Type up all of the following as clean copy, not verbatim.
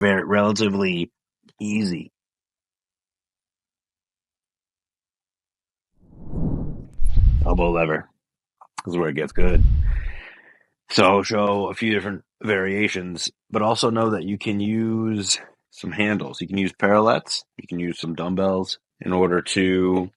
very relatively easy. Elbow lever is where it gets good. So I'll show a few different variations, but also know that you can use some handles. You can use parallettes. You can use some dumbbells in order to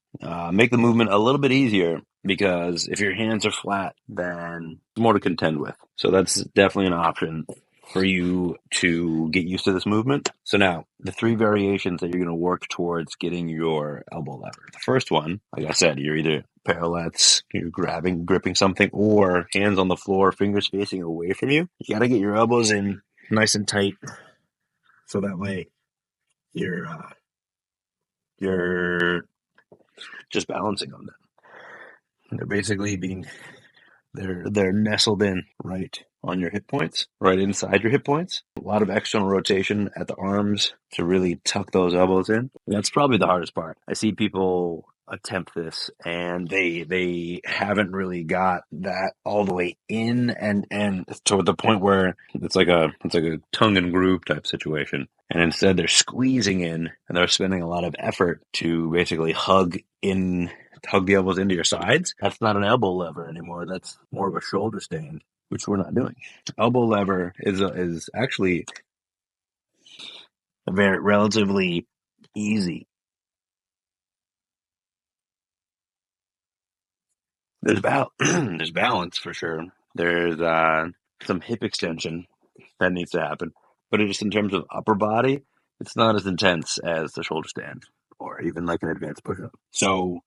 make the movement a little bit easier, because if your hands are flat, then it's more to contend with. So that's definitely an option for you to get used to this movement. So now, the three variations that you're going to work towards getting your elbow lever. The first one, like I said, you're either parallettes, you're gripping something, or hands on the floor, fingers facing away from you. You got to get your elbows in nice and tight, so that way you're just balancing on them. They're basically they're nestled in right on your hip points, right inside your hip points. A lot of external rotation at the arms to really tuck those elbows in. That's probably the hardest part. I see people attempt this and they haven't really got that all the way in and to the point where it's like a tongue and groove type situation. And instead they're squeezing in and they're spending a lot of effort to basically hug the elbows into your sides. That's not an elbow lever anymore. That's more of a shoulder stand, which we're not doing. Elbow lever is actually very relatively easy. There's balance for sure. There's some hip extension that needs to happen, but just in terms of upper body, it's not as intense as the shoulder stand or even like an advanced push-up. So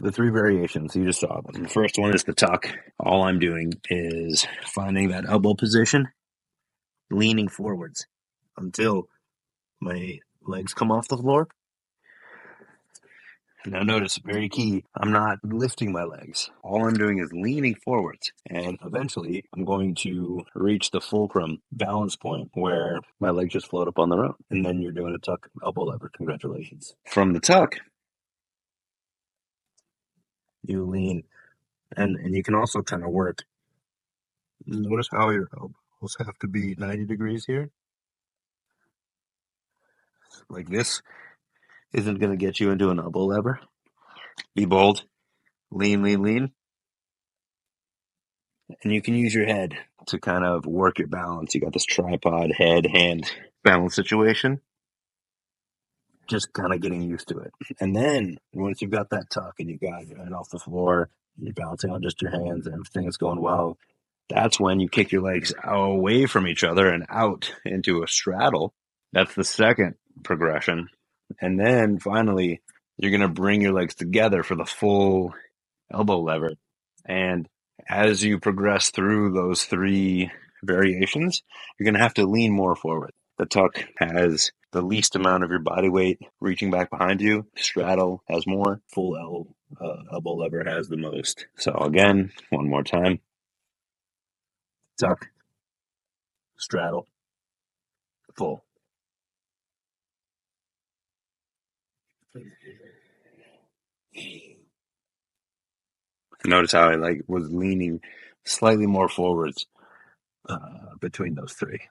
the three variations, you just saw them. The first one is the tuck. All I'm doing is finding that elbow position, leaning forwards until my legs come off the floor. Now notice, very key, I'm not lifting my legs. All I'm doing is leaning forwards, and eventually I'm going to reach the fulcrum balance point where my legs just float up on their own. And then you're doing a tuck elbow lever. Congratulations. From the tuck, you lean, and you can also kind of work. Notice how your elbows have to be 90 degrees here. Like this isn't going to get you into an elbow lever. Be bold. Lean, lean, lean. And you can use your head to kind of work your balance. You got this tripod, head, hand balance situation. Just kind of getting used to it. And then once you've got that tuck and you got your head off the floor, you're balancing on just your hands and everything is going well, that's when you kick your legs away from each other and out into a straddle. That's the second progression. And then finally, you're going to bring your legs together for the full elbow lever. And as you progress through those three variations, you're going to have to lean more forward. The tuck has the least amount of your body weight reaching back behind you. Straddle has more. Full elbow lever has the most. So again, one more time. Tuck, straddle, full. Notice how I was leaning slightly more forwards between those three.